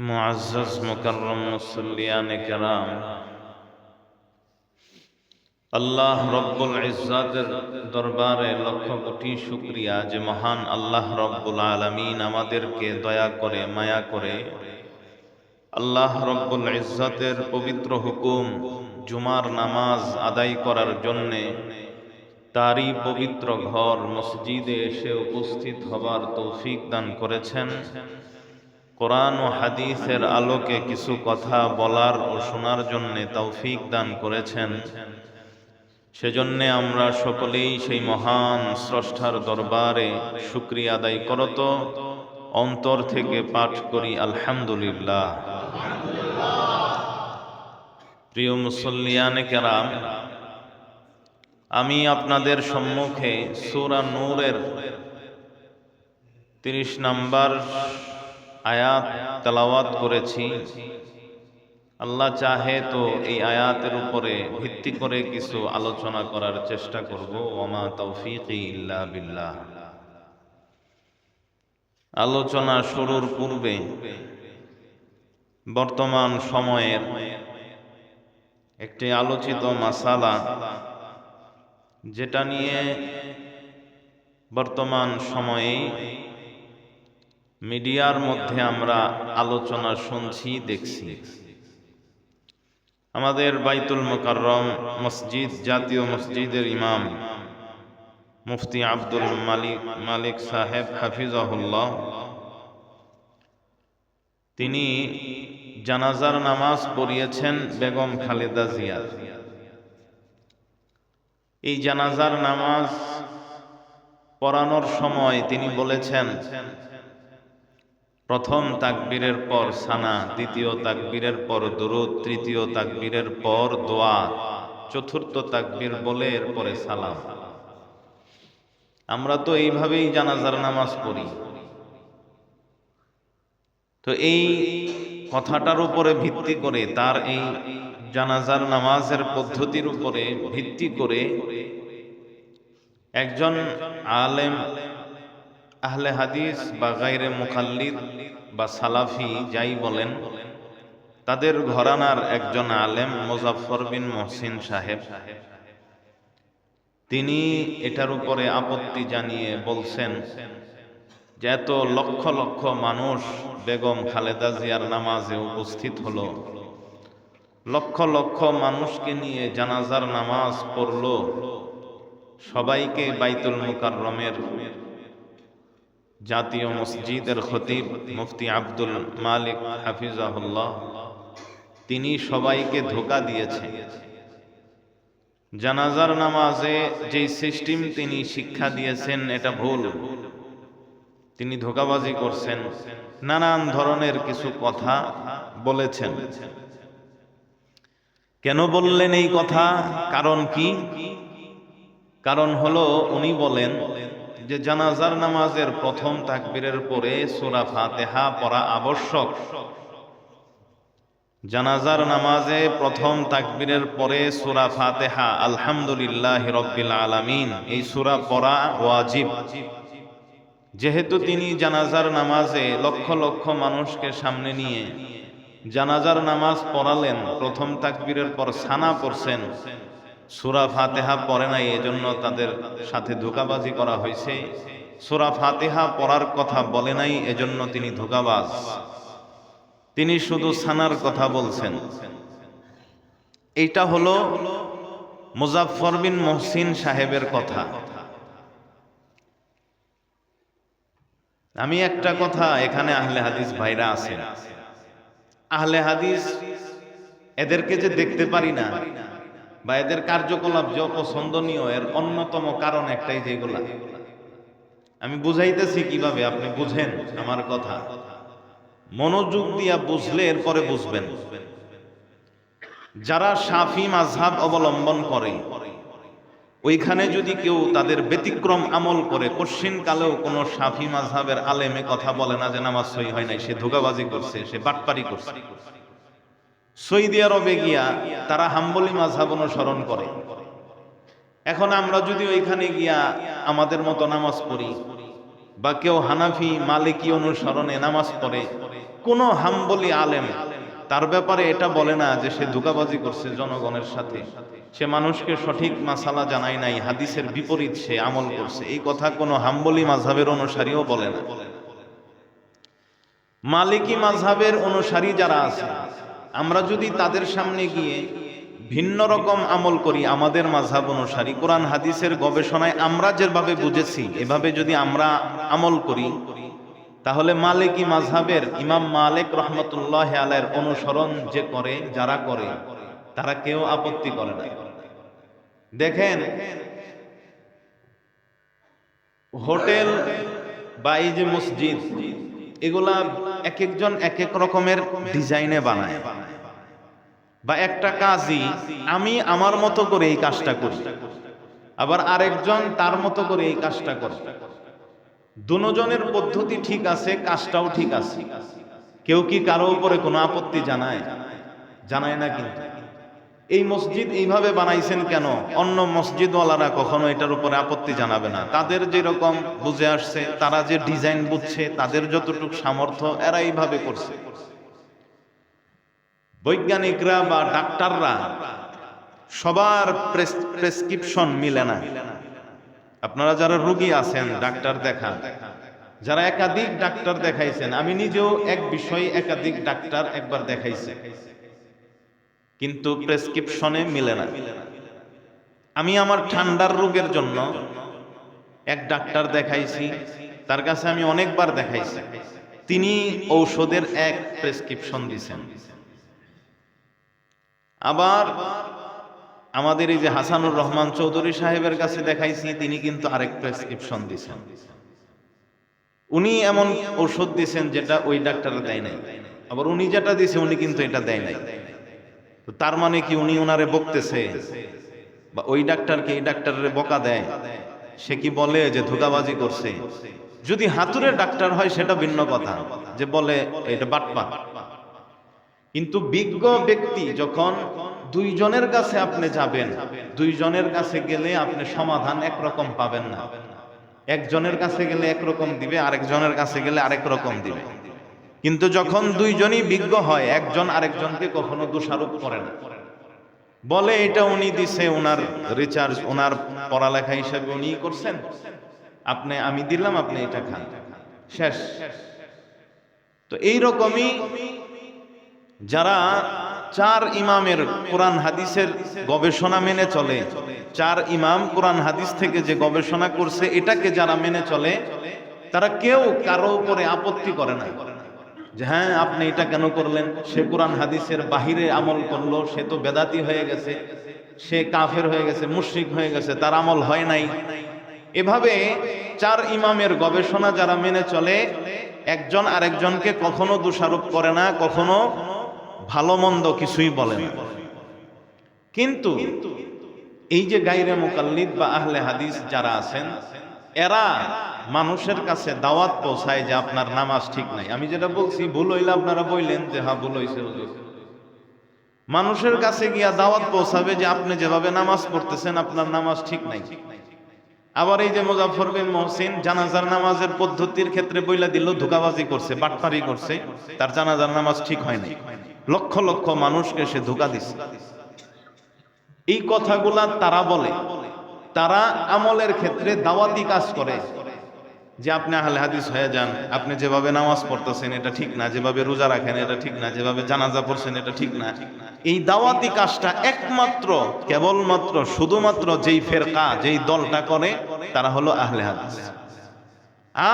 মুআজ্জাজ মুকাররম মুসল্লিয়ানে কেরাম, আল্লাহ রব্বুল ইজ্জাতের দরবারে লক্ষ কোটি শুকরিয়া যে মহান আল্লাহ রব্বুল আলামিন আমাদেরকে দয়া করে মায়া করে আল্লাহ রব্বুল ইজ্জাতের পবিত্র হুকুম জুমার নামাজ আদায় করার জন্যে তারই পবিত্র ঘর মসজিদে এসে উপস্থিত হবার তৌফিক দান করেছেন। কোরআন ও হাদিসের আলোকে কিছু কথা বলার ও শোনার জন্যে তৌফিক দান করেছেন। সেজন্যে আমরা সকলেই সেই মহান স্রষ্টার দরবারে শুকরিয়া আদায় করত অন্তর থেকে পাঠ করি আলহামদুলিল্লাহ। প্রিয় মুসল্লিয়ানে কেরাম, আমি আপনাদের সম্মুখে সূরা নূরের 30 নম্বর আয়াত তেলাওয়াত করেছি। আল্লাহ চাহে তো এই আয়াতের উপরে ভিত্তি করে কিছু আলোচনা করার চেষ্টা করব। ওমা তৌফিকি ইল্লা বিল্লাহ। আলোচনা শুরুর পূর্বে বর্তমান সময়ের একটি আলোচিত মাসালা, যেটা নিয়ে বর্তমান সময়ে মিডিয়ার মধ্যে আমরা আলোচনা শুনছি, দেখছি। আমাদের বাইতুল মুকাররম মসজিদ, জাতীয় মসজিদের ইমাম মুফতি আব্দুল মালিক সাহেব হাফিজাহুল্লাহ, তিনি জানাজার নামাজ পড়িয়েছেন বেগম খালেদা জিয়ার। এই জানাজার নামাজ পড়ানোর সময় তিনি বলেছেন, প্রথম তাকবীরের পর সানা, দ্বিতীয় তাকবীরের পর দুরূদ, তৃতীয় তাকবীরের পর দোয়া, চতুর্থ তাকবীর বলে এরপরে সালাম। আমরা তো এইভাবেই জানাজার নামাজ পড়ি। তো এই কথাটার উপরে ভিত্তি করে, তার এই জানাজার নামাজের পদ্ধতির উপরে ভিত্তি করে একজন আলেম, আহলে হাদিস বা গায়রে মুকাল্লিদ বা সালাফি যাই বলেন, তাদের ঘরানার একজন আলেম মুজাফফর বিন মুহসিন সাহেব, তিনি এটার উপরে আপত্তি জানিয়ে বলছেন যে এত লক্ষ লক্ষ মানুষ বেগম খালেদা জিয়ার নামাজে উপস্থিত হলো, লক্ষ লক্ষ মানুষকে নিয়ে জানাজার নামাজ পড়লো, সবাইকে বাইতুল মুকাররমের জাতীয় মসজিদের খতিব মুফতি আব্দুল মালিক হাফিজাহুল্লাহ, তিনি সবাইকে ধোঁকা দিয়েছেন। জানাজার নামাজে যে সিস্টেম তিনি শিক্ষা দিয়েছেন এটা ভুল, তিনি ধোঁকাবাজি করছেন, নানান ধরনের কিছু কথা বলেছেন। কেন বললেন এই কথা? কারণ কি? কারণ হলো, উনি বলেন যে জানাজার নামাজের প্রথম তাকবীরের পরে সূরা ফাতিহা পড়া আবশ্যক। জানাজার নামাজে প্রথম তাকবীরের পরে সূরা ফাতিহা, আলহামদুলিল্লাহি রাব্বিল আলামিন, এই সূরা পড়া ওয়াজিব। যেহেতু তিনি জানাজার নামাজে লক্ষ লক্ষ মানুষকে সামনে নিয়ে জানাজার নামাজ পড়ালেন, প্রথম তাকবীরের পর সানা পড়ছেন, সূরা ফাতিহা পড়ে নাই, এজন্য তাদের সাথে ধোঁকাবাজি করা হয়েছে। সূরা ফাতিহা পড়ার কথা বলে নাই, এজন্য তিনি ধোঁকাবাজ। তিনি শুধু সানার কথা বলছেন। এইটা হলো মুজাফফর বিন মুহসিন সাহেবের কথা। আমি একটা কথা, এখানে আহলে হাদিস ভাইরা আছেন, আহলে হাদিস এদেরকে যে দেখতে পারি না বা এদের কার্যকলাপ যে অপছন্দনীয়, এর অন্যতম কারণ একটাই, যেগুলা আমি বুঝাইতেছি কিভাবে আপনি বুঝেন আমার কথা। মনোযোগ দিয়া বুঝলে এরপরে বুঝবেন। যারা শাফি মাযহাব অবলম্বন করে, ওইখানে যদি কেউ তাদের ব্যতিক্রম আমল করে, কশিন কালেও কোনো শাফি মাযহাবের আলেমে কথা বলে না যে নামাজ সহি হয় নাই, সে ধোঁকাবাজি করছে, সে বাটপারি করছে। সৌদি আরবে গিয়া তারা হাম্বলি মাযহাব অনুসরণ করে। এখন আমরা যদি ওইখানে গিয়া আমাদের মতো নামাজ পড়ি, বা কেউ হানাফি মালিকি অনুসরণে নামাজ পড়ে, কোন হাম্বলি আলেম তার ব্যাপারে এটা বলে না যে সে ধোঁকাবাজি করছে জনগণের সাথে, সে মানুষকে সঠিক মাসালা জানায় নাই, হাদিসের বিপরীত সে আমল করছে। এই কথা কোনো হাম্বলি মাযহাবের অনুসারীও বলে না। মালিকি মাযহাবের অনুসারী যারা আছে, আমরা যদি তাদের সামনে গিয়ে ভিন্ন রকম আমল করি, আমাদের মাযহাব অনুসারী কোরআন হাদিসের গবেষণায় আমরা যেভাবে বুঝেছি এভাবে যদি আমরা আমল করি, তাহলে মালিকি মাযহাবের ইমাম মালিক রহমতুল্লাহ আলাইহির অনুসরণ যে করে, যারা করে, তারা কেউ আপত্তি করে না। দেখেন, হোটেল বা এই যে মসজিদ, এগুলা এক একজন এক এক রকমের ডিজাইনে বানায়, বা একটা কাজই আমি আমার মতো করে এই কাজটা করি, আবার আরেকজন তার মতো করে এই কাজটা করে। দুজনের পদ্ধতি ঠিক আছে, কাজটাও ঠিক আছে। কেউ কি কারো উপরে কোনো আপত্তি জানায়? জানায় না। কিন্তু এই মসজিদ এইভাবে বানাইছেন কেন, অন্য মসজিদওয়ালারা কখনো এটার উপরে আপত্তি জানাবে না। তাদের যেরকম বুঝে আসছে, তারা যে ডিজাইন বুঝছে, তাদের যতটুকু সামর্থ্য, এরা এইভাবে করছে। বৈজ্ঞানিকরা বা ডাক্তাররা সবার প্রেসক্রিপশন মিলে না। আপনারা যারা রোগী আছেন, ডাক্তার দেখান, যারা একাধিক ডাক্তার দেখাইছেন, আমি নিজেও এক বিষয়ে একাধিক ডাক্তার একবার দেখাইছি, কিন্তু প্রেসক্রিপশনে মিলে না। আমি আমার ঠান্ডার রোগের জন্য এক ডাক্তার দেখাইছি, তার কাছে আমি অনেকবার দেখাইছি, তিনি ঔষধের এক প্রেসক্রিপশন দিয়েছেন। আবার আমাদের এই যে হাসানুর রহমান চৌধুরী সাহেবের কাছে দেখাইছি, তিনি কিন্তু আরেক প্রেসক্রিপশন দিয়েছেন। উনি এমন ঔষধ দিয়েছেন যেটা ওই ডাক্তারে দেয় নাই, আবার উনি যেটা দিয়েছে উনি কিন্তু এটা দেয় নাই। তো তার মানে কি উনি ওনারে বকতেছে, বা ওই ডাক্তারকে এই ডাক্তারের বকা দেয়? সে কি বলে যে ধোঁকাবাজি করছে? যদি হাতুড়ে ডাক্তার হয় সেটা ভিন্ন কথা, যে বলে এটা বাটপার। কিন্তু বিজ্ঞ ব্যক্তি যখন দুইজনের কাছে আপনি যাবেন, দুইজনের কাছে গেলে আপনি সমাধান একরকম পাবেন না। একজনের কাছে গেলে একরকম দিবে, আরেকজনের কাছে গেলে আরেক রকম দিবে। কিন্তু যখন দুইজনই বিজ্ঞ হয়, একজন আরেকজনকে কখনো দোষারোপ করে না, বলে এটা উনি দিছে, ওনার রিচার্জ, ওনার পড়ালেখা হিসাবে উনি করছেন, আপনি আমি দিলাম, আপনি এটা খান, শেষ। তো এই রকমই যারা চার ইমামের কোরআন হাদিসের গবেষণা মেনে চলে, চার ইমাম কোরআন হাদিস থেকে যে গবেষণা করছে এটাকে যারা মেনে চলে, তারা কেউ কারো উপরে আপত্তি করে না যে হ্যাঁ আপনি এটা কেন করলেন, সে কোরআন হাদিসের বাহিরে আমল করলো, সে তো বেদাতি হয়ে গেছে, সে কাফের হয়ে গেছে, মুশরিক হয়ে গেছে, তার আমল হয় নাই। এভাবে চার ইমামের গবেষণা যারা মেনে চলে, একজন আরেকজনকে কখনো দোষারোপ করে না, কখনো ভালো মন্দ কিছুই বলে না। কিন্তু এই যে গায়রে মুকাল্লিদ বা আহলে হাদিস যারা আছেন, এরা মানুষের কাছে দাওয়াত পৌঁছায় যে আপনার নামাজ ঠিক নাই। আমি যেটা বলছি ভুল হইলে আপনারা বললেন যে হ্যাঁ ভুল হইছে। মানুষের কাছে গিয়া দাওয়াত পৌঁছাবে যে আপনি যেভাবে নামাজ পড়তেছেন আপনার নামাজ ঠিক নাই। আবার এই যে মুজাফফর বিন মহসিন জানাজার নামাজের পদ্ধতির ক্ষেত্রে বইলা দিল ধোঁকাবাজি করছে, বাটপারি করছে, তার জানাজার নামাজ ঠিক হয় নাই। লক্ষ লক্ষ মানুষকে সে ধোঁকা দিছে। এই কথাগুলা তারা বলে, তারা আমলের ক্ষেত্রে দাওয়াতি কাজ করে যে আপনি আহলে হাদিস হয়ে যান, আপনি যেভাবে নামাজ পড়তেছেন এটা ঠিক না, যেভাবে রোজা রাখেন এটা ঠিক না, যেভাবে জানাজা পড়ছেন এটা ঠিক না। এই দাওয়াতি কাজটা একমাত্র কেবলমাত্র শুধুমাত্র যেই ফেরকা, যেই দলটা করে তারা হলো আহলে হাদিস।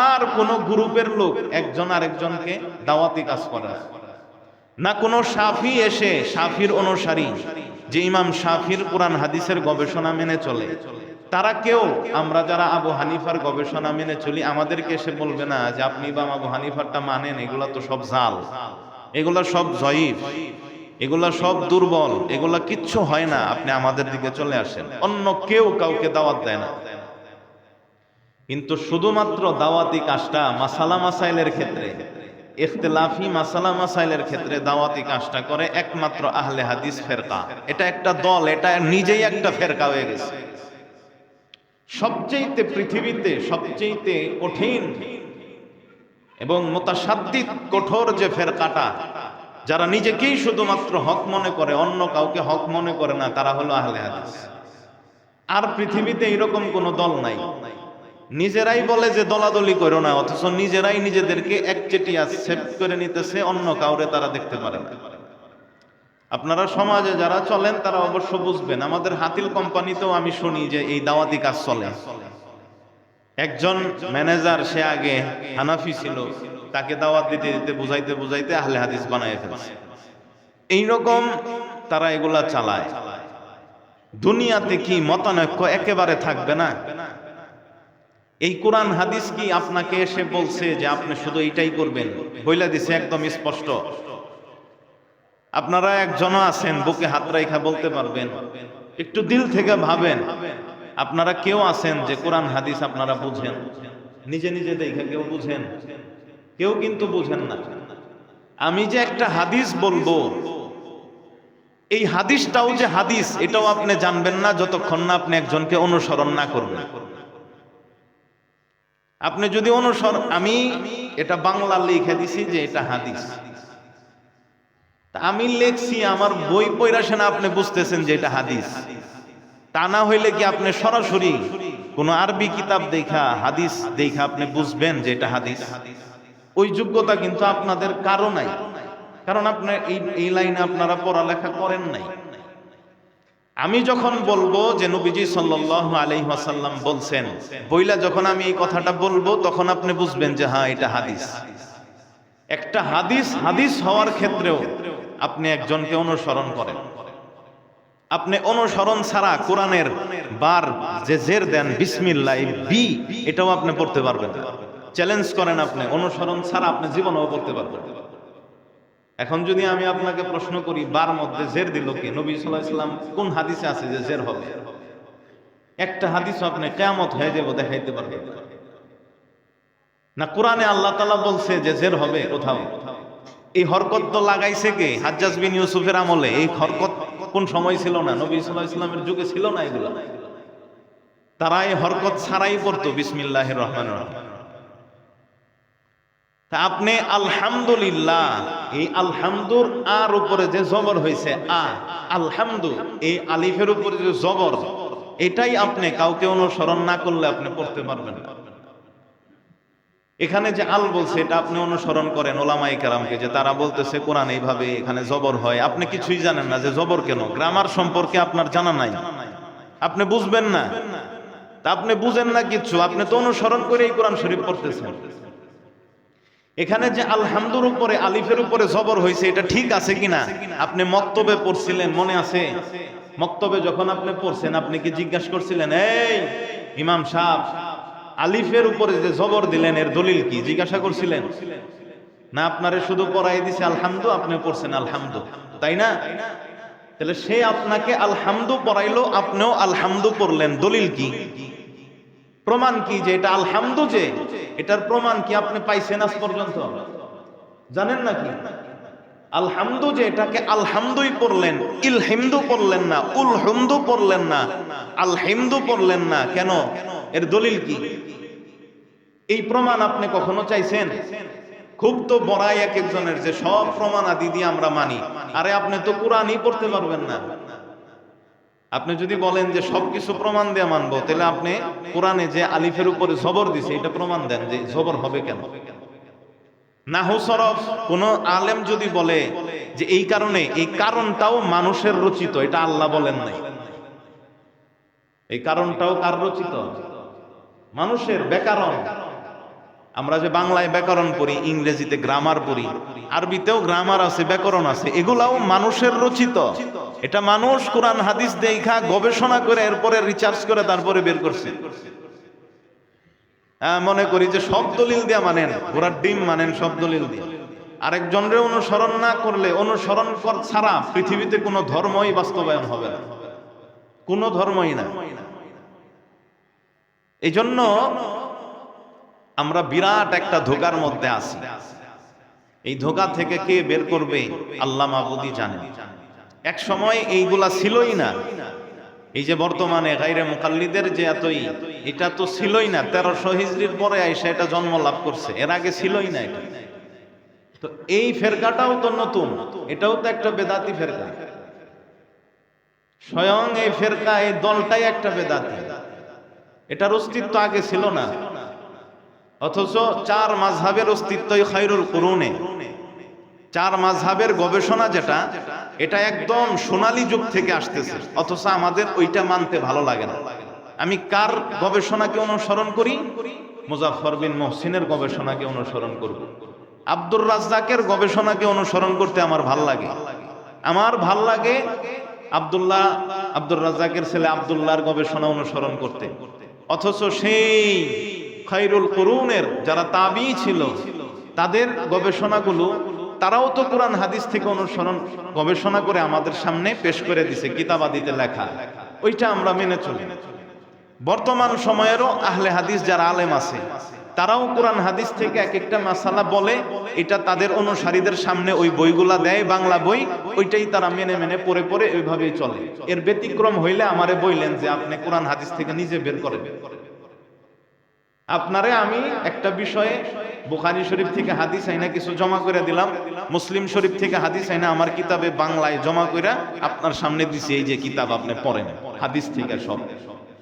আর কোন গ্রুপের লোক একজন আরেকজনকে দাওয়াতি কাজ করে না। কোনো শাফি এসে, শাফির অনুসারী যে ইমাম শাফির কোরআন হাদিসের গবেষণা মেনে চলে, তারা কেউ, আমরা যারা আবু হানিফার গবেষণা মেনে চলি, আমাদেরকে এসে বলবে না যে আপনি বা আবু হানিফারটা মানেন, এগুলা তো সব জাল, এগুলা সব জয়ীফ, এগুলা সব দুর্বল, এগুলা কিচ্ছু হয় না, আপনি আমাদের দিকে চলে আসেন। অন্য কেউ কাউকে দাওয়াত দেয় না। কিন্তু শুধুমাত্র দাওয়াতি কাজটা মাসালা মাসাইলের ক্ষেত্রে, ইখতিলাফি মাসালা মাসাইলের ক্ষেত্রে দাওয়াতি কাজটা করে একমাত্র আহলে হাদিস ফেরকা। এটা একটা দল, এটা নিজেই একটা ফেরকা হয়ে গেছে। সবচেয়ে পৃথিবীতে সবচেয়ে কঠিন এবং মুতাশাদ্দিদ কঠোর যে ফেরকাটা, যারা নিজেকেই শুধুমাত্র হক মনে করে, অন্য কাউকে হক মনে করে না, তারা হলো আহলে হাদিস। আর পৃথিবীতে এরকম কোন দল নাই। নিজেরাই বলে যে দলাদলি করো না, অথচ নিজেরাই নিজেদেরকে একচেটিয়া সেভ করে নিতেছে, অন্য কাউরে তারা দেখতে পারে না। আপনারা সমাজে যারা চলেন তারা অবশ্য বুঝবেন। আমাদের হাতিল কোম্পানিতেও আমি শুনি যে এই দাওয়াতি কাজ চলে। একজন ম্যানেজার, সে আগে হানাফি ছিল, তাকে দাওয়াত দিতে দিতে বুঝাইতে বুঝাইতে আহলে হাদিস বানায় ফেলছে। এইরকম তারা এগুলা চালায়। দুনিয়াতে কি মতানৈক্য একেবারে থাকবে না? এই কোরআন হাদিস কি আপনাকে এসে বলছে যে আপনি শুধু এইটাই করবেন? বইলা দিছে একদম স্পষ্ট। আপনারা একজনও আছেন বুকে হাত রাইখা বলতে পারবেন, একটু দিল থেকে ভাবেন, আপনারা কেউ আছেন যে কোরআন হাদিস আপনারা বুঝেন? নিজে নিজে দেখে কেউ বুঝেন? কেউ কিন্তু বুঝেন না। আমি যে একটা হাদিস বলবো, এই হাদিসটাও যে হাদিস এটাও আপনি জানবেন না যতক্ষণ না আপনি একজনকে অনুসরণ না করবেন। আপনি যদি আমি এটা বাংলা লিখে দিছি যে এটা হাদিস, আমি লেখছি, আমার বই পড়া শোনা আপনি বুঝতেছেন যে এটা হাদিস। তা না হইলে কি আপনি সরাসরি কোন আরবি কিতাব দেখা, হাদিস দেখা আপনি বুঝবেন যে এটা হাদিস? ওই যোগ্যতা কিন্তু আপনাদের কারো নাই, কারণ আপনার এই লাইনে আপনারা পড়ালেখা করেন নাই। আমি যখন বলবো যে নবীজি সাল্লাল্লাহু আলাইহি ওয়াসাল্লাম বলছেন, বইলা যখন আমি এই কথাটা বলবো, তখন আপনি বুঝবেন যে হ্যাঁ এটা হাদিস। একটা হাদিস হাদিস হওয়ার ক্ষেত্রেও আপনি একজনকে অনুসরণ করেন। আপনি অনুসরণ ছাড়া কোরআনের বার যে জের দেন বিসমিল্লাহ, বি, এটাও আপনি পড়তে পারবেন না। চ্যালেঞ্জ করেন, আপনি অনুসরণ ছাড়া আপনি জীবনেও পড়তে পারবেন না। এখন যদি আমি আপনাকে প্রশ্ন করি, বার মধ্যে জের দিল কে? নবী সাল্লাল্লাহু আলাইহি ওয়াসাল্লাম কোন হাদিসে আছে যে জের হবে? একটা হাদিস আপনি কিয়ামত হয়ে যাব দেখাইতে পারবেন না। কোরআনে আল্লাহ তাআলা বলছে যে জের হবে কোথাও? এই হরকত তো লাগাইছে কে? হাজ্জাজ বিন ইউসুফের আমলে। এই হরকত কোন সময় ছিল না? নবী সাল্লাল্লাহু আলাইহি ওয়াসাল্লামের যুগে ছিল না এগুলো। তারা এই হরকত ছাড়াই পড়তো বিসমিল্লাহির রহমানির রহিম। তা আপনি আলহামদুলিল্লাহ, এই আলহামদুর আর উপরে যে জবর হয়েছে আলহামদু, এই আলিফের উপরে যে জবর, এটাই আপনি কাউকে অনুসরণ না করলে আপনি পড়তে পারবেন না। এখানে যে আল বলছে, এটা আপনি অনুসরণ করেন ওলামায়ে কেরামকে, যে তারা বলতেছে কোরআন এইভাবে, এখানে জবর হয়। আপনি কিছুই জানেন না যে জবর কেন, গ্রামার সম্পর্কে আপনার জানা নাই, আপনি বুঝবেন না। তা আপনি বুঝেন না কিছু, আপনি তো অনুসরণ করে এই কোরআন শরীফ পড়তেছেন। এখানে যে আলহামদুর উপরে আলিফের উপরে জবর হয়েছে, এটা ঠিক আছে কিনা? আপনি মক্তবে পড়ছিলেন, মনে আছে? মক্তবে যখন আপনি পড়ছেন, আপনি কি জিজ্ঞাসা করছিলেন, এই ইমাম সাহেব, আলিফের উপরে যে জবর দিলেন এর দলিল কি? জিজ্ঞাসা করছিলেন না? আপনারে শুধু পড়াই দিছে আলহামদু, আপনি পড়ছেন আলহামদু, তাই না? তাহলে সে আপনাকে আলহামদু পড়াইলো, আপনিও আলহামদু পড়লেন, দলিল কি? প্রমাণ কি যে এটা আলহামদু? যে এটার প্রমাণ কি আপনি পাইছেন আজ পর্যন্ত? জানেন নাকি? আলহামদু যে এটাকে আলহামদুই পড়লেন, ইলহিমদু পড়লেন না, উলহুমদু পড়লেন না, আলহিমদু পড়লেন না, কেন? এর দলিল কি? এই প্রমাণ আপনি কখনো চাইছেন? খুব তো বড়াই এক একজনের যে সব প্রমাণ আদি দিয়ে আমরা মানি। আরে আপনি তো কোরআনই পড়তে পারবেন না। আপনি যদি বলেন যে সবকিছু প্রমাণ দিয়ে মানবো, তাহলে আপনি কোরআনে যে আলিফের উপরে জবর দিছে এটা প্রমাণ দেন যে জবর হবে কেন। নাহু সরফ কোন আলেম যদি বলে যে এই কারণে, এই কারণটাও মানুষের রচিত, এটা আল্লাহ বলেন নাই। এই কারণটাও কার রচিত? মানুষের। ব্যাকরণ, আমরা যে বাংলায় ব্যাকরণ পড়ি, ইংরেজিতে গ্রামার পড়ি, আরবিতেও গ্রামার আছে, ব্যাকরণ আছে, এগুলাও মানুষের রচিত। এটা মানুষ কোরআন হাদিস দেখা গবেষণা করে এরপরে রিসার্চ করে তারপরে বের করছে। মনে করি যে সব দলিল দিয়া মানেন, ঘোড়ার ডিম মানেন সব দলিল দিয়ে। আরেকজনরে অনুসরণ না করলে, অনুসরণ ছাড়া পৃথিবীতে কোনো ধর্মই বাস্তবায়ন হবে না, কোনো ধর্মই না। এই জন্য আমরা বিরাট একটা ধোঁকার মধ্যে আছি। এই ধোঁকা থেকে কে বের করবে আল্লাহ মাবুদি জানেন। এক সময় এইগুলা ছিলই না। এই যে বর্তমানে গায়রে মুকাল্লিদের যে এতই এটা তো ছিলই না, 1300 হিজরির পরে আইসা এটা জন্ম লাভ করছে, এর আগে ছিলই না এটা। তো এই ফেরকাটাও তো নতুন, এটাও তো একটা বেদাতি ফেরকা। স্বয়ং এই ফেরকা, এই দলটাই একটা বেদাতি, এটার অস্তিত্ব আগে ছিল না। অথচ 4 মাযহাবের অস্তিত্বই খায়রুল কুরুনে, 4 মাযহাবের গবেষণা যেটা, এটা একদম সোনালী যুগ থেকে আসতেছে, অথচ আমাদের ওইটা মানতে ভালো লাগে না। আমি কার গবেষণাকে অনুসরণ করি? মুজাফফর বিন মুহসিনের গবেষণাকে অনুসরণ করব। আব্দুর রাজ্জাকের গবেষণাকে অনুসরণ করতে আমার ভাল লাগে। আমার ভাল লাগে আব্দুর রাজ্জাকের ছেলে আব্দুল্লাহর গবেষণা অনুসরণ করতে। অথচ সেই খায়রুল কুরুনের যারা তাবী ছিল, তাদের গবেষণাগুলো তারাও তো কোরআন হাদিস থেকে গবেষণা করে আমাদের সামনে পেশ করে দিছে, কিতাবাদিতে লেখা, ওইটা আমরা মেনে চলি। বর্তমান সময়েরও আহলে হাদিস যারা আলেম আছে, তারাও কোরআন হাদিস থেকে এক একটা মাসালা বলে, এটা তাদের অনুসারীদের সামনে ওই বইগুলা দেয়, বাংলা বই, ওইটাই তারা মেনে মেনে পড়ে পড়ে ওইভাবেই চলে। এর ব্যতিক্রম হইলে আমারে বললেন যে আপনি কোরআন হাদিস থেকে নিজে বের করেন। আপনারে আমি একটা বিষয়ে বুখারী শরীফ থেকে হাদিস আইনা কিছু জমা করে দিলাম, মুসলিম শরীফ থেকে হাদিস আইনা আমার কিতাবে বাংলায় জমা করে আপনার সামনে দিছি, এই যে কিতাব আপনি পড়েন হাদিস থেকে সব।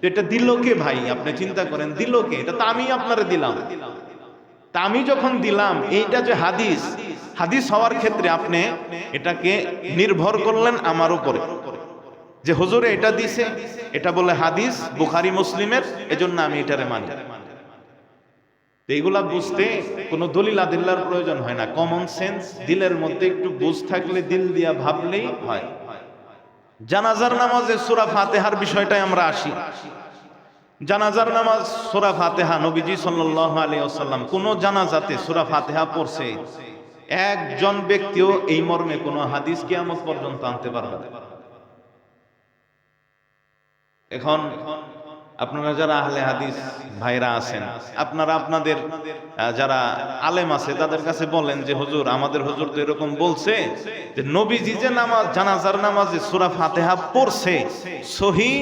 এটা দিল কে ভাই? আপনি চিন্তা করেন, দিল কে? এটা তো আমি আপনারে দিলাম। তা আমি যখন দিলাম, এইটা যে হাদিস হওয়ার ক্ষেত্রে আপনি এটাকে নির্ভর করলেন আমার উপরে, যে হুজুরে এটা দিছে, এটা বলে হাদিস বুখারী মুসলিমের, এজন্য আমি এটারে মানি। এইগুলা বুঝতে কোনো দলিল আদিল্লার প্রয়োজন হয় না, কমন সেন্স দিলের মধ্যে একটু বুঝ থাকলে, দিল দিয়া ভাবলেই হয়। জানাজার নামাজে সূরা ফাতিহার বিষয়টাই আমরা আসি। জানাজার নামাজ সূরা ফাতিহা, নবীজি সাল্লাল্লাহু আলাইহি ওয়াসাল্লাম কোন জানাজাতে সূরা ফাতিহা পড়ছে একজন ব্যক্তিও এই মর্মে কোন হাদিস কিয়ামত পর্যন্ত আনতে পারবে না। এখন আপনারা যারা আহলে হাদিস ভাইরা আছেন, আপনারা আপনাদের যারা আলেম আছে তাদের কাছে বলেন যে হুজুর, আমাদের হুজুর তো এরকম বলছে যে নবীজি যে জানাজার নামাজে সূরা ফাতিহা পড়ছে সহিহ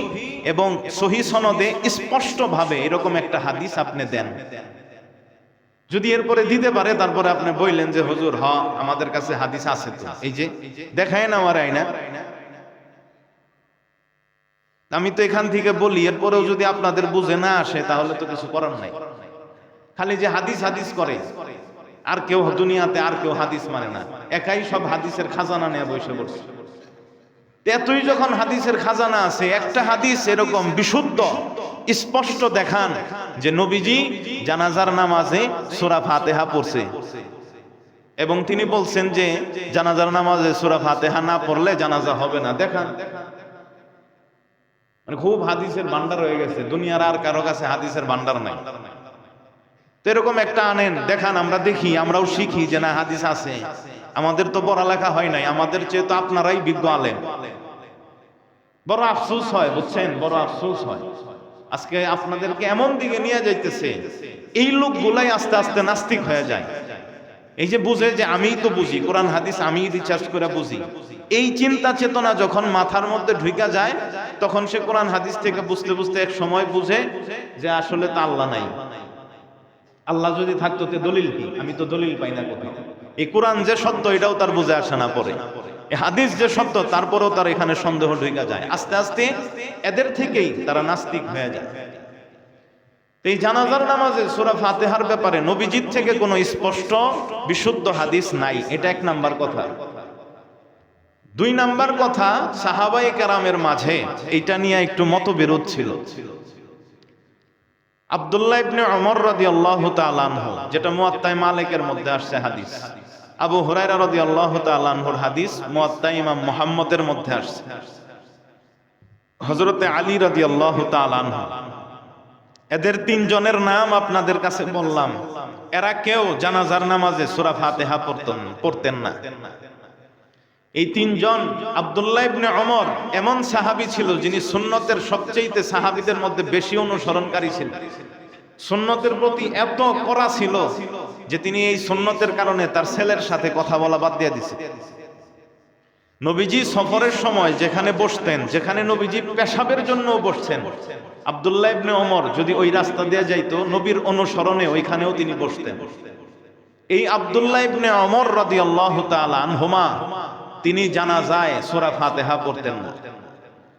এবং সহিহ সনদে স্পষ্ট ভাবে, এরকম একটা হাদিস আপনি দেন। যদি এরপরে দিতে পারে, তারপরে আপনি বললেন যে হুজুর আমাদের কাছে হাদিস আছে, তো এই যে দেখায় না আমার আইনা। আমি তো এখান থেকে বলি, এরপরেও যদি আপনাদের বুঝে না আসে তাহলে তো কিছু করার নাই। খালি যে হাদিস হাদিস করে, আর কেউ দুনিয়াতে আর কেউ হাদিস মানে না, একাই সব হাদিসের খাজানা নিয়ে বসে পড়ছে। এতই যখন হাদিসের খাজানা আছে, একটা হাদিস এরকম বিশুদ্ধ স্পষ্ট দেখান যে নবীজি জানাজার নামাজে সূরা ফাতিহা পড়ছে এবং তিনি বলছেন যে জানাজার নামাজে সূরা ফাতিহা না পড়লে জানাজা হবে না, দেখান। খুব হাদিসের ভান্ডার হয়ে গেছে, দুনিয়ার আর কারো কাছে হাদিসের ভান্ডার নাই। তো এরকম একটা আনেন, দেখান, আমরা দেখি, আমরাও শিখি যে না হাদিস আছে। আমাদের তো পড়ালেখা হয় নাই, আমাদের চেয়ে তো আপনারাই বিজ্ঞ আলেম। বড় আফসোস হয়, বুঝছেন, বড় আফসোস হয়। আজকে আপনাদেরকে এমন দিকে নিয়ে যাইতেছে, এই লোকগুলাই আস্তে আস্তে নাস্তিক হয়ে যায়। এই যে বুঝে যে আমিই তো বুঝি, কোরআন হাদিস আমি রিসার্চ করে বুঝি, এই চিন্তা চেতনা যখন মাথার মধ্যে ঢুকা যায়, তখন সে কোরআন হাদিস থেকে বুঝতে বুঝতে এক সময় বুঝে যে আসলে তো আল্লাহ নাই। আল্লাহ যদি থাকতো তে দলিল কি? আমি তো দলিল পাই না কোথাও। এই কোরআন যে সত্য, এটাও তার বুঝে আসে না পরে। এই হাদিস যে সত্য, তারপরেও তার এখানে সন্দেহ ঢুকা যায়। আস্তে আস্তে এদের থেকেই তারা নাস্তিক হয়ে যায়। এই জানাজার নামাজে সূরা ফাতিহার ব্যাপারে নবীজির থেকে কোনো স্পষ্ট বিশুদ্ধ হাদিস নাই, এটা এক নাম্বার কথা। 2 নাম্বার কথা, সাহাবায়ে কেরামের মাঝে এইটা নিয়ে একটু মতবিরোধ ছিল। আব্দুল্লাহ ইবনে ওমর রাদিয়াল্লাহু তাআলা আনহু, যেটা মুয়াত্তা মালিকের মধ্যে আসছে হাদিস, আবু হুরায়রা রাদিয়াল্লাহু তাআলা আনহুর হাদিস মুয়াত্তা ইমাম মুহাম্মদের মধ্যে আসছে, হযরতে আলী রাদিয়াল্লাহু তাআলা আনহু। এদের 3 জনের নাম আপনাদের কাছে বললাম, এরা কেউ জানাজার নামাজে সূরা ফাতিহা পড়তেন না। এই 3 জন, আব্দুল্লাহ ইবনে ওমর এমন সাহাবী ছিল যিনি সুন্নতের সবচেয়ে সাহাবীদের মধ্যে বেশি অনুসরণকারী ছিলেন। সুন্নতের প্রতি এত কড়া ছিল যে তিনি এই সুন্নতের কারণে তার ছেলের সাথে কথা বলা বাদ দিয়ে দিয়েছেন। নবীজি সফরের সময় যেখানে বসতেন, যেখানে নবীজি পেশাবের জন্য বসছেন, আব্দুল্লাহ ইবনে ওমর যদি ওই রাস্তা দিয়ে যাইতো, নবীর অনুসরণে ওইখানেও তিনি বসতেন। এই আব্দুল্লাহ ইবনে ওমর রাদিয়াল্লাহু তাআলা আনহুমা তিনি জানাজায় সূরা ফাতিহা পড়তেন না।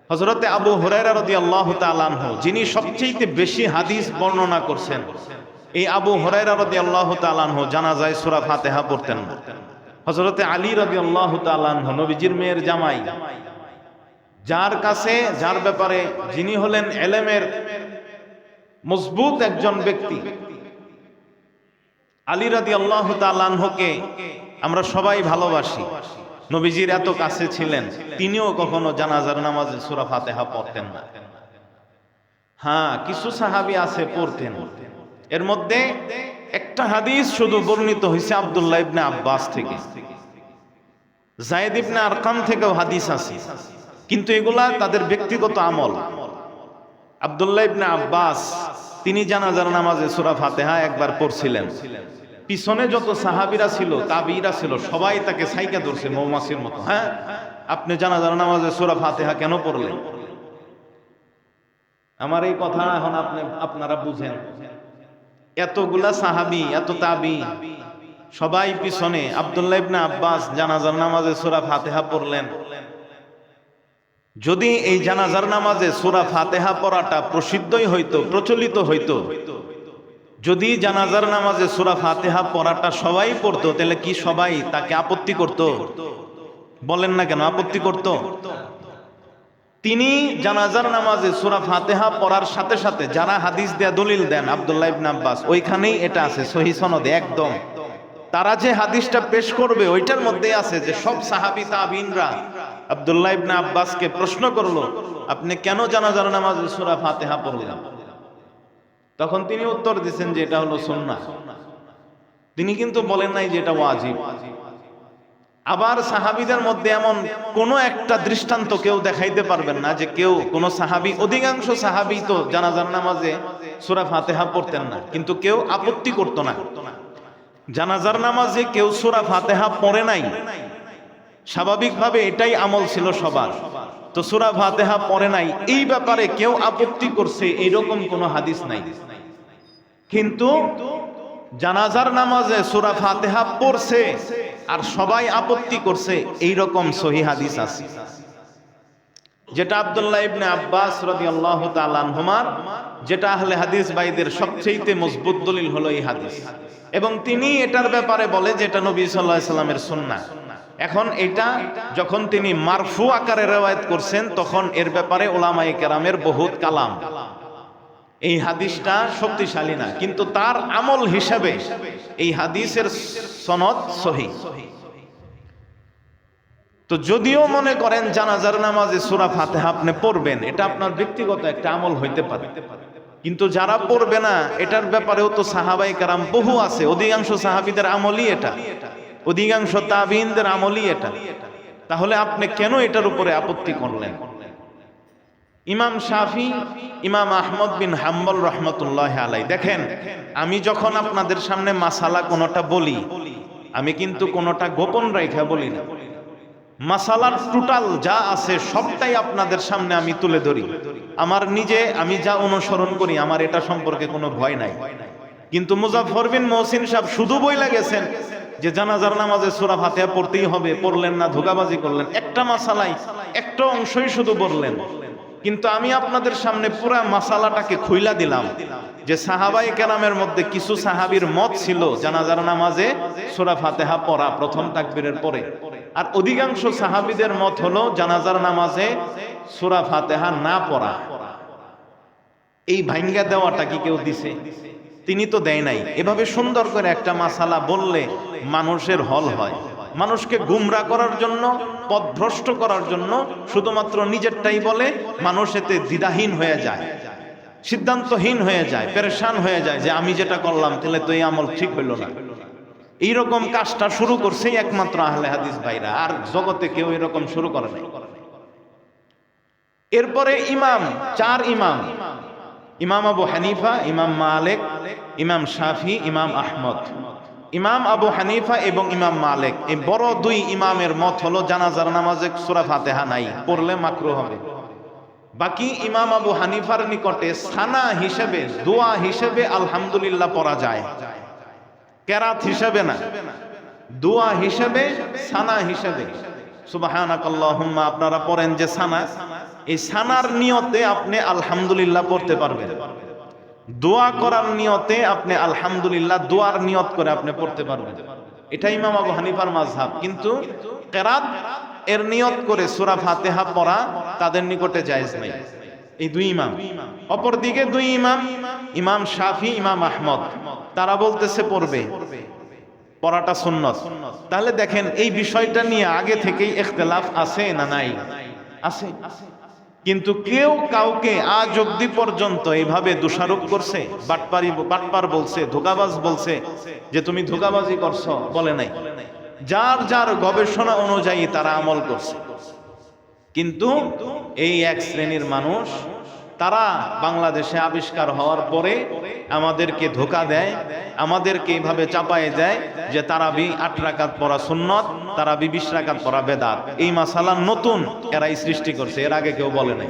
হযরতে আবু হুরায়রা রাদিয়াল্লাহু তাআলা আনহু, যিনি সবচেয়ে বেশি হাদিস বর্ণনা করছেন, এই আবু হুরায়রা রাদিয়াল্লাহু তাআলা আনহু জানাজায় সূরা ফাতিহা পড়তেন না। হযরতে আলী রাদিয়াল্লাহু তাআলা আনহু, নবীজির মেয়ের জামাই, যার কাছে, যার ব্যাপারে যিনি হলেন ইলমের মজবুত একজন ব্যক্তি, আলী রাদিয়াল্লাহু তাআলা আনহুকে আমরা সবাই ভালোবাসি, নবীজির এত কাছে ছিলেন, তিনিও কখনো জানাজার নামাজে সূরা ফাতিহা পড়তেন না। হ্যাঁ, কিছু সাহাবী আছে পড়তেন। এর মধ্যে একটা হাদিস শুধু বর্ণিত হয়েছে আব্দুল্লাহ ইবনে আব্বাস থেকে, যায়েদ ইবনে আরকাম থেকেও হাদিস আছে, কিন্তু এগুলা তাদের ব্যক্তিগত আমল। আব্দুল্লাহ ইবনে আব্বাস তিনি জানাজার নামাজে সূরা ফাতিহা একবার পড়ছিলেন। পিছনে যত সাহাবীরা ছিল, তাবিঈরা ছিল, সবাই তাকে সাইকা ধরছে মৌমাছির মতো। হ্যাঁ, আপনি জানাজার নামাজে সূরা ফাতিহা কেন পড়লেন? আমার এই কথা এখন আপনারা বুঝেন। এতগুলা সাহাবী, এত তাবী, সবাই পিছনে, আব্দুল্লাহ ইবনে আব্বাস জানাজার নামাজে সূরা ফাতিহা পড়লেন। যদি এই জানাজার নামাজে সূরা ফাতিহা পড়াটা প্রসিদ্ধই হইতো, প্রচলিত হইতো, যদি জানাজার নামাজে সূরা ফাতিহা পড়াটা সবাই পড়তো, তাহলে কি সবাই তাকে আপত্তি করত? বলেন না কেন আপত্তি করত? তিনি জানাজার নামাজে সূরা ফাতিহা পড়ার সাথে সাথে যারা হাদিস দেয়া দলিল দেন, আব্দুল্লাহ ইবনে আব্বাস, ওইখানেই এটা আছে সহিহ সনদে একদম। তারা যে হাদিসটা পেশ করবে ওইটার মধ্যে আছে যে সব সাহাবী তাবিঈনরা আব্দুল্লাহ ইবনে আব্বাসকে প্রশ্ন করলো, আপনি কেন জানাজার নামাজে সূরা ফাতিহা পড়লেন? তখন তিনি উত্তর দিচ্ছেন যে এটা হলো সুন্নাহ। তিনি কিন্তু বলেন নাই যে এটা ওয়াজিব। আবার সাহাবীদের মধ্যে এমন কোন একটা দৃষ্টান্ত কেউ দেখাইতে পারবেন না যে কেউ, কোন সাহাবী, অধিকাংশ সাহাবী তো জানাজার নামাজে সূরা ফাতিহা পড়তেন না, কিন্তু কেউ আপত্তি করত না। জানাজার নামাজে কেউ সূরা ফাতিহা পড়ে নাই, স্বাভাবিকভাবে এটাই আমল ছিল সবার, তো সূরা ফাতিহা পড়ে নাই, এই ব্যাপারে কেউ আপত্তি করছে এইরকম কোনো হাদিস নাই। কিন্তু জানাজার নামাজে সূরা ফাতিহা পড়ছে আর সবাই আপত্তি করছে, এইরকম সহিহ হাদিস আছে, যেটা আব্দুল্লাহ ইবনে আব্বাস রাদিয়াল্লাহু তাআলা আনহুমার, যেটা আহলে হাদিস ভাইদের সবচেয়ে মজবুত দলিল হলো এই হাদিস, এবং তিনি এটার ব্যাপারে বলে যে এটা নবী সাল্লাল্লাহু আলাইহি সাল্লামের সুন্নাহ। এখন এটা যখন তিনি মারফু আকারে রওয়ায়াত করছেন, তখন এর ব্যাপারে উলামায়ে কেরামের বহুত কালাম। এই হাদিসটা শক্তিশালী না, কিন্তু তার আমল হিসাবে এই হাদিসের সনদ সহিহ। তো যদিও মনে করেন জানাজার নামাজে সূরা ফাতিহা আপনি পড়বেন, এটা আপনার ব্যক্তিগত একটা আমল হইতে পারে, কিন্তু যারা পড়বে না এটার ব্যাপারেও তো সাহাবায়ে কেরাম বহু আছে, অধিকাংশ সাহাবীদের আমলই এটা, অধিকাংশ তাবিঈনদের আমলই এটা। তাহলে আপনি কেন এটার উপরে আপত্তি করলেন? ইমাম শাফি, ইমাম আহমদ বিন হাম্বল রহমতুল্লাহ আলাই, দেখেন আমি যখন আপনাদের সামনে মাসালা কোনোটা বলি, আমি কিন্তু কোনোটা গোপন রাইখা বলি না, মাসালার টোটাল যা আছে সবটাই আপনাদের সামনে আমি তুলে ধরি। আমার নিজে আমি যা অনুসরণ করি, আমার এটা সম্পর্কে কোনো ভয় নাই। কিন্তু মুজাফফর বিন মহসিন সাহেব শুধু বইলা গেছেন যে জানাজার নামাজে সূরা ফাতিহা পড়তেই হবে, পড়লেন না, ধোঁকাবাজি করলেন, একটা মাসালাই একটা অংশই শুধু বললেন। কিন্তু আমি আপনাদের সামনে পুরা মাসালাটাকে খুইলা দিলাম যে সাহাবায়ে কেরামের মধ্যে কিছু সাহাবীর মত ছিল জানাজার নামাজে সূরা ফাতিহা পড়া প্রথম তাকবীরের পরে, আর অধিকাংশ সাহাবীদের মত হলো জানাজার নামাজে সূরা ফাতিহা না পড়া। এই ভাঙ্গা দেওয়াটা কি কেউ দিছে? তিনি তো দেয় নাই। এভাবে সুন্দর করে একটা মাসালা বললে মানুষের হল হয়, মানুষকে গুমরা করার জন্য, পথভ্রষ্ট করার জন্য শুধুমাত্র নিজেরটাই বলে, মানুষ এতে দ্বিধাহীন হয়ে যায়, সিদ্ধান্তহীন হয়ে যায়, পেরেশান হয়ে যায় যে আমি যেটা করলাম তাহলে তো এই আমল ঠিক হইল না। এইরকম কাজটা শুরু করছে একমাত্র আহলে হাদিস ভাইরা, আর জগতে কেউ এরকম শুরু করে নাই। এরপরে ইমাম, চার ইমাম, ইমাম আবু হানিফা, ইমাম মালিক, ইমাম শাফি, ইমাম আহমদ, ইমাম আবু হানিফা এবং ইমাম মালিক এই বড় দুই ইমামের মত হলো জানাজার নামাজে সূরা ফাতিহা নাই, পড়লে মাকরুহ হবে। বাকি ইমাম আবু হানিফার নিকটে সানা হিসেবে, দোয়া হিসেবে আলহামদুলিল্লাহ পড়া যায়, কেরাত হিসেবে না, দোয়া হিসেবে, সানা হিসেবে। সুবহানাকাল্লাহুম্মা আপনারা পড়েন যে সানা, এই সানার নিয়তে আপনি আলহামদুলিল্লাহ পড়তে পারবেন। দোয়া করার নিয়তে আপনি আলহামদুলিল্লাহ দোয়ার নিয়ত করে আপনি পড়তে পারবেন। এটা ইমাম আবু হানিফার মাযহাব। কিন্তু কেরাত এর নিয়ত করে সূরা ফাতিহা পড়া তাদের নিকটে জায়েজ নাই, এই দুই ইমাম। অপরদিকে দুই ইমাম, ইমাম শাফি, ইমাম আহমদ, তারা বলতেছে পড়বে, পড়াটা সুন্নত। তাহলে দেখেন এই বিষয়টা নিয়ে আগে থেকেই ইখতিলাফ আছে না নাই? আছে। কিন্তু কেউ কাউকে আজ অব্দি পর্যন্ত এইভাবে দোষারোপ করছে, বাটপার বলছে, ধোঁকাবাজ বলছে যে তুমি ধোঁকাবাজি করছো, বলে নাই। যার যার গবেষণা অনুযায়ী তারা আমল করছে। কিন্তু এই এক শ্রেণীর মানুষ, তারা বাংলাদেশে আবিষ্কার হওয়ার পরে আমাদেরকে ধোঁকা দেয়, আমাদেরকে এইভাবে চাপায়ে দেয় যে তারাবি 8 রাকাত পড়া সুন্নত, তারাবি 20 রাকাত পড়া বেদাত। এই মাসালা নতুন এরাই সৃষ্টি করছে, এর আগে কেউ বলে নাই।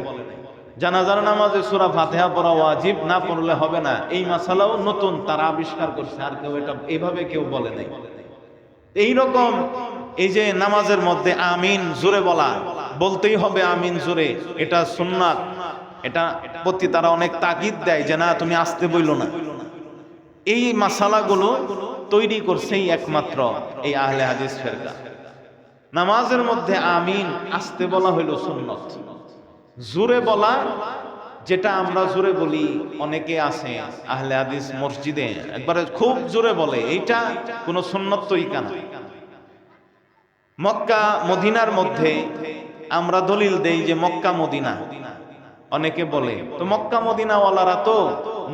জানাজার নামাজে সূরা ফাতিহা পড়া ওয়াজিব, না পড়লে হবে না, এই মাসালাও নতুন, তারা আবিষ্কার করছে, আর কেউ এটা এইভাবে কেউ বলে নাই। এই রকম এই যে নামাজের মধ্যে আমিন জোরে বলা, বলতেই হবে আমিন জোরে, এটা সুন্নাত, এটা প্রতি তারা অনেক তাকিদ দেয় যে না তুমি আস্তে বইলো না। এই মাসালাগুলো তৈরি করছেই একমাত্র এই আহলে হাদিস ফেরকা। নামাজের মধ্যে আমিন আস্তে বলা হইল সুন্নত, জোরে বলা যেটা আমরা জোরে বলি, অনেকে আছে আহলে হাদিস মসজিদে একবারে খুব জোরে বলে, এইটা কোনো সুন্নত তরিকা না। মক্কা মদিনার মধ্যে আমরা দলিল দেই যে মক্কা মদিনা, অনেকে বলে তো মক্কা মদিনাওয়ালারা তো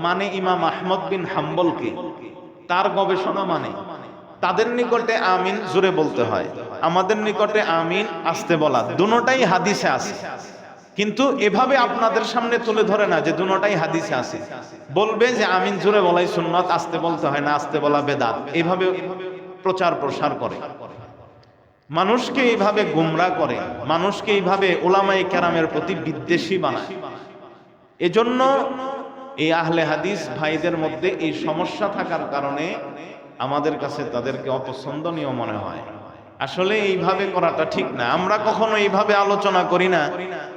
মানে ইমাম আহমদ বিন হাম্বলকে, তার গবেষণা মানে, তাদের নিকটে আমিন জোরে বলতে হয়, আমাদের নিকটে আমিন আস্তে বলা, দুটোটাই হাদিসে আছে। কিন্তু এভাবে আপনাদের সামনে তুলে ধরে না যে দুটোটাই হাদিসে আছে, বলবে যে আমিন জোরে বলাই সুন্নত, আস্তে বলতে হয় না, আস্তে বলা বেদাত, এইভাবে প্রচার প্রসার করে, মানুষকে এইভাবে গুমরা করে, মানুষকে এইভাবে উলামায়ে কেরামের প্রতি বিদ্বেষী বানায়। এজন্য এই আহলে হাদিস ভাইদের মধ্যে এই সমস্যা থাকার কারণে আমাদের কাছে তাদেরকে অপছন্দনীয় মনে হয়। আসলে এইভাবে করাটা ঠিক না। আমরা কখনো এইভাবে আলোচনা করি না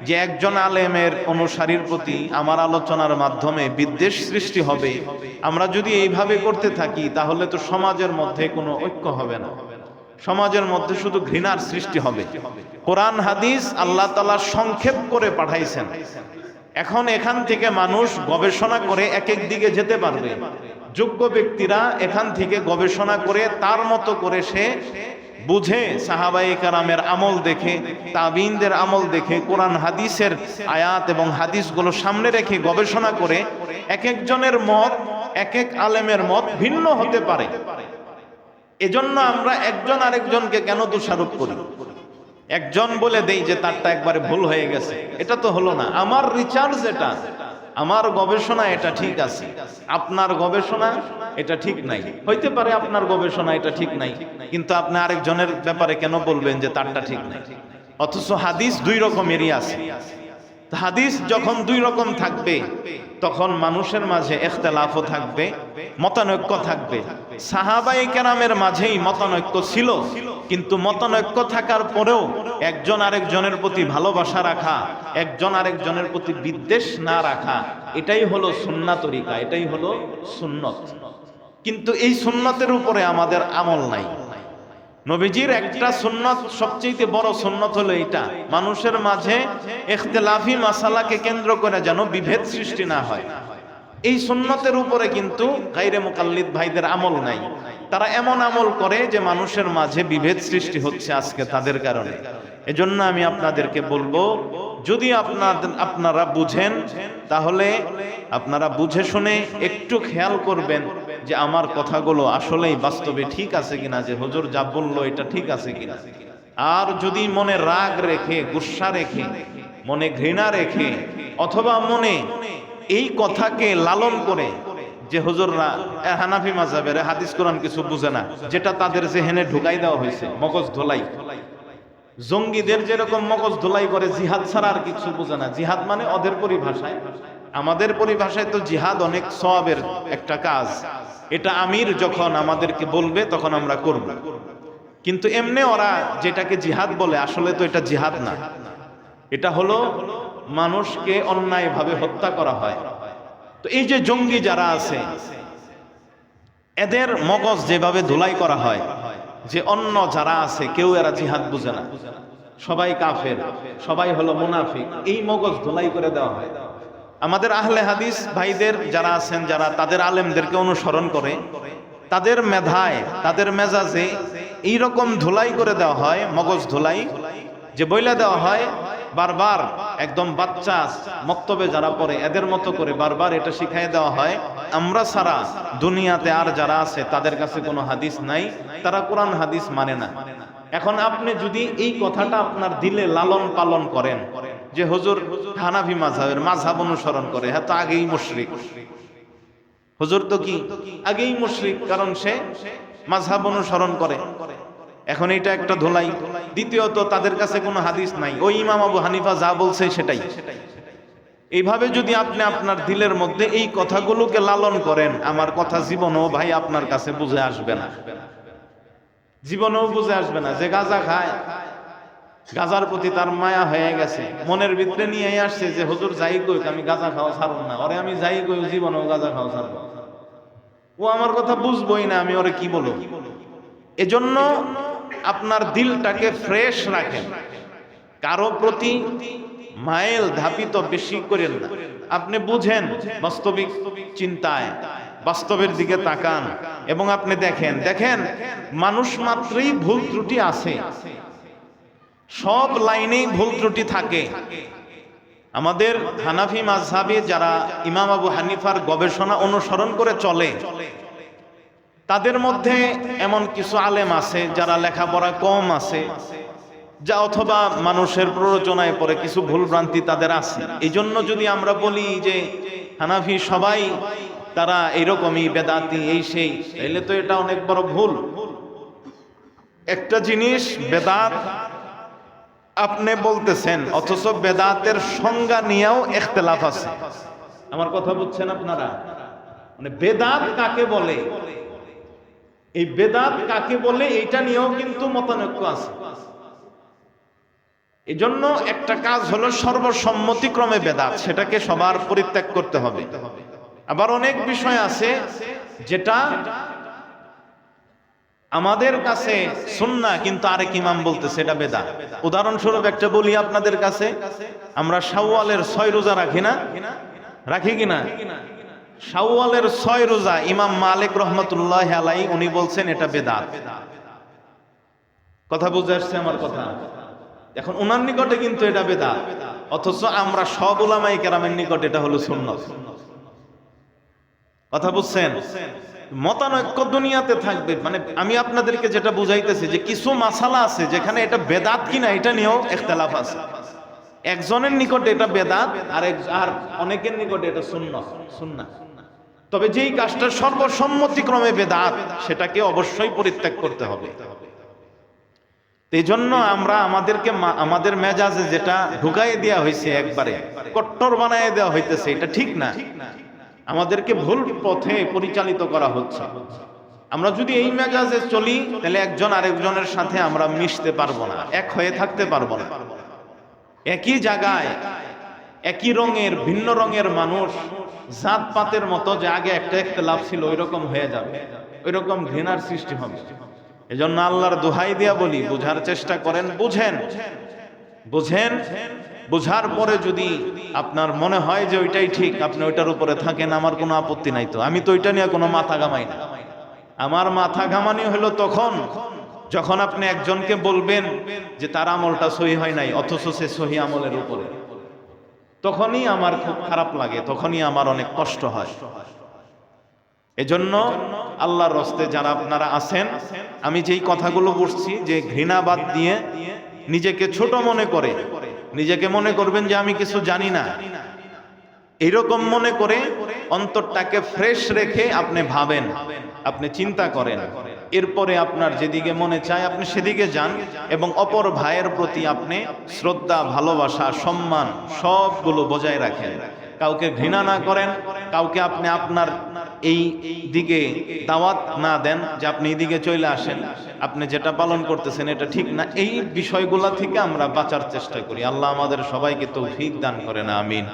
যে একজন আলেমের অনুসারীর প্রতি আমার আলোচনার মাধ্যমে বিদ্বেষ সৃষ্টি হবে। আমরা যদি এইভাবে করতে থাকি তাহলে তো সমাজের মধ্যে কোনো ঐক্য হবে না, সমাজের মধ্যে শুধু ঘৃণার সৃষ্টি হবে। কোরআন হাদিস আল্লাহ তাআলা সংক্ষেপ করে পাঠাইছেন, এখন এখান থেকে মানুষ গবেষণা করে এক এক দিকে যেতে পারবে। যোগ্য ব্যক্তিরা এখান থেকে গবেষণা করে তার মতো করে সে বুঝে, সাহাবায়ে কেরামের আমল দেখে, তাবিঈনদের আমল দেখে, কোরআন হাদিসের আয়াত এবং হাদিসগুলো সামনে রেখে গবেষণা করে, এক একজনের মত, এক এক আলেমের মত ভিন্ন হতে পারে। এজন্য আমরা একজন আরেকজনকে কেন দোষারোপ করি? একজন বলে দেই যে তারটা একবারে ভুল হয়ে গেছে, এটা তো হলো না। আমার রিসার্চ এটা, আমার গবেষণা এটা ঠিক আছে, আপনার গবেষণা এটা ঠিক নাই। হইতে পারে আপনার গবেষণা এটা ঠিক নাই, কিন্তু আপনি আরেকজনের ব্যাপারে কেন বলবেন যে তারটা ঠিক নাই? অথচ হাদিস দুই রকমেরই আছে। হাদিস যখন দুই রকম থাকবে তখন মানুষের মাঝে ইখতিলাফও থাকবে, মতানৈক্য থাকবে। সাহাবায়ে কেরামের মাঝেই মতানৈক্য ছিল, কিন্তু মতানৈক্য থাকার পরেও একজন আরেকজনের প্রতি ভালোবাসা রাখা, একজন আরেকজনের প্রতি বিদ্বেষ না রাখা, এটাই হলো সুন্নাত তরিকা, এটাই হলো সুন্নত। কিন্তু এই সুন্নতের উপরে আমাদের আমল নাই। নবীজির একটা সুন্নত, সবচেয়ে বড় সুন্নত হলো এটা, মানুষের মাঝে ইখতিলাফি মাসালাকে কেন্দ্র করে যেন বিভেদ সৃষ্টি না হয়। এই সুন্নতের উপরে কিন্তু গায়রে মুকাল্লিদ ভাইদের আমল নাই। তারা এমন আমল করে যে মানুষের মাঝে বিভেদ সৃষ্টি হচ্ছে আজকে তাদের কারণে। এজন্য আমি আপনাদেরকে বলবো, যদি আপনারা বুঝেন তাহলে আপনারা বুঝে শুনে একটু খেয়াল করবেন যে আমার কথাগুলো আসলেই বাস্তবে ঠিক আছে কিনা, যে হুজুর যা বললো এটা ঠিক আছে কিনা। আর যদি মনে রাগ রেখে, গুসা রেখে, মনে ঘৃণা রেখে, অথবা মনে এই কথাকে লালন করে যে হুজুররা হানাফি মাযহাবের হাদিস কোরআন কিছু বুঝে না, যেটা তাদের জেহেনে ঢুকাই দেওয়া হয়েছে, মগজ ধোলাই। জঙ্গিদের যেরকম মগজ ধোলাই করে জিহাদ ছাড়া আর কিছু বুঝে না। জিহাদ মানে ওদের পরিভাষায়, আমাদের পরিভাষায় তো জিহাদ অনেক সওয়াবের একটা কাজ। এটা আমির যখন আমাদেরকে বলবে তখন আমরা করব, কিন্তু এমনি ওরা যেটাকে জিহাদ বলে আসলে তো এটা জিহাদ না। এটা হলো মানুষকে অন্যায়ভাবে হত্যা করা হয়। তো এই যে জঙ্গি যারা আছে এদের মগজ যেভাবে ধুলাই করা হয়, যে অন্য যারা আছে কেউ এরা জিহাদ বুঝে না, সবাই কাফের, সবাই হলো মুনাফিক, এই মগজ ধুলাই করে দেওয়া হয়। আমাদের আহলে হাদিস ভাইদের যারা আছেন, যারা তাদের আলেমদেরকে অনুসরণ করে, তাদের মেধায় তাদের মেজাজে এইরকম ধুলাই করে দেওয়া হয়, মগজ ধুলাই, যে বইলা দেওয়া হয় বারবার, একদম বাচ্চা মক্তবে যারা পড়ে এদের মতো করে বারবার এটা শিখাই দেওয়া হয়, আমরা ছাড়া দুনিয়াতে আর যারা আছে তাদের কাছে কোনো হাদিস নাই, তারা কোরআন হাদিস মানে না। এখন আপনি যদি এই কথাটা আপনার দিলে লালন পালন করেন যে হুজুর হানাফি মাযহাবের মাযহাব অনুসরণ করে, হ্যাঁ তো আগেই মুশরিক। হুজুর তো কি আগেই মুশরিক, কারণ সে মাযহাব অনুসরণ করে। এখন এটা একটা ধোলাই। দ্বিতীয়ত তাদের কাছে কোনো হাদিস নাই, ওই ইমাম আবু হানিফা যা বলছে সেটাই। এইভাবে যদি আপনি আপনার দিলের মধ্যে এই কথাগুলোকে লালন করেন, আমার কথা জীবনেও ভাই আপনার কাছে বুঝে আসবে না, জীবনেও বুঝে আসবে না। যে গাঁজা খায়, গাঁজার প্রতি তার মায়া হয়ে গেছে, মনের ভিতরে নিয়ে আসছে যে হুজুর যাই কইক আমি গাঁজা খাওয়া ছাড়ব না, ওরে আমি যাই কই জীবনেও গাঁজা খাওয়া ছাড়ব, ও আমার কথা বুঝবই না, আমি ওরে কি বলবো। এজন্য আপনার দিলটাকে ফ্রেশ রাখেন, কারো প্রতি মাইল ধাপিত বেশি করেন না। আপনি বুঝেন বাস্তবিক চিন্তায়, বাস্তবের দিকে তাকান এবং আপনি দেখেন মানুষ মাত্রই ভুল ত্রুটি আছে, সব লাইনেই ভুল ত্রুটি থাকে। আমাদের হানাফি মাযহাবে যারা ইমাম আবু হানিফার গবেষণা অনুসরণ করে চলে, তাদের মধ্যে এমন কিছু আলেম আছে যারা লেখাপড়া কম আছে, যা অথবা মানুষের প্ররোচনায় পড়ে কিছু ভুল ভ্রান্তি তাদের আছে। এই জন্য যদি আমরা বলি যে হানাফি সবাই তারা এইরকমই বেদাতি এই সেই, তাইলে তো এটা অনেক বড় ভুল। একটা জিনিস বেদাত আপনি বলতেছেন, অথচ বেদাতের সংজ্ঞা নিয়েও ইখতিলাফ আছে। আমার কথা বুঝছেন আপনারা? মানে বেদাত কাকে বলে, এই বেদাত কাকে বলে এইটা নিয়েও কিন্তু মতানৈক্য আছে। এজন্য একটা কাজ হলো সর্বসম্মতিক্রমে বেদাত, সেটাকে সবার পরিত্যাগ করতে হবে। আবার অনেক বিষয় আছে যেটা আমাদের কাছে সুন্নাহ কিন্তু আরেক ইমাম বলতেছে এটা বেদাত। উদাহরণস্বরূপ একটা বলি আপনাদের কাছে, আমরা শাওয়ালের 6 রোজা রাখি না? রাখি কিনা? শাওয়ালের 6 রোজা ইমাম মালিক রহমাতুল্লাহি আলাইহি উনি বলছেন এটা বেদাত। কথা বুঝে আসছে আমার কথা? এখন ওনার নিকটে কিন্তু এটা বেদাত, অথচ আমরা সব উলামায়ে কেরামের নিকটে এটা হলো সুন্নাত। কথা বুঝছেন? মতানৈক্য দুনিয়াতে থাকবে। মানে আমি আপনাদেরকে যেটা বুঝাইতেছি যে কিছু মাসালা আছে যেখানে এটা বেদাত কিনা এটা নিয়েও ইখতিলাফ আছে। একজনের নিকটে এটা বেদাত আর অনেকের নিকটে এটা সুন্নাহ। তবে যেই কাজটা সর্বসম্মতিক্রমে বেদাত সেটাকে অবশ্যই পরিত্যাগ করতে হবে। এই জন্য আমরা আমাদের মেজাজে যেটা ঢুকাই দেওয়া হয়েছে, একবারে কট্টর বানায় দেওয়া হইতেছে, এটা ঠিক না। আমাদেরকে ভুল পথে পরিচালিত করা হচ্ছে। আমরা যদি এই মেজাজে চলি তাহলে একজন আরেকজনের সাথে আমরা মিশতে পারবো না, এক হয়ে থাকতে পারবো না। একই জায়গায় একই রঙের ভিন্ন রঙের মানুষ জাত পাতের মতো, যে আগে একটা ইখতিলাফ ছিল ওইরকম হয়ে যাবে, ওইরকম ঘৃণার সৃষ্টি হবে। এজন্য আল্লাহর দোহাই দিয়া বলি, বুঝার চেষ্টা করেন, বুঝেন, বুঝার পরে যদি আপনার মনে হয় যে ওইটাই ঠিক, আপনি ওইটার উপরে থাকেন, আমার কোনো আপত্তি নাই। তো আমি তো ওইটা নিয়ে কোনো মাথা ঘামাই না। আমার মাথা ঘামানি হলো তখন যখন আপনি একজনকে বলবেন যে তার আমলটা সহি হয় নাই, অথচ সে সহি আমলের উপরে, তখনই আমার খুব খারাপ লাগে, তখনই আমার অনেক কষ্ট হয়। এজন্য আল্লাহর রাস্তে যারা আপনারা আছেন, আমি যেই কথাগুলো বলছি যে ঘৃণাবাদ দিয়ে নিজেকে ছোট মনে করে, নিজেকে মনে করবেন যে আমি কিছু জানি না, এইরকম মনে করে অন্তরটাকে ফ্রেশ রেখে আপনি ভাবেন, আপনি চিন্তা করেন, এরপরে আপনার যেদিকে মনে চায় আপনি সেদিকে যান এবং অপর ভাইয়ের প্রতি আপনি শ্রদ্ধা, ভালোবাসা, সম্মান সবগুলো বজায় রাখেন। কাউকে ঘৃণা না করেন, কাউকে আপনি আপনার এই দিকে দাওয়াত না দেন যে আপনি এইদিকে চলে আসেন, আপনি যেটা পালন করতেছেন এটা ঠিক না। এই বিষয়গুলা থেকে আমরা বাঁচার চেষ্টা করি। আল্লাহ আমাদের সবাইকে তৌফিক দান করেন, আমিন।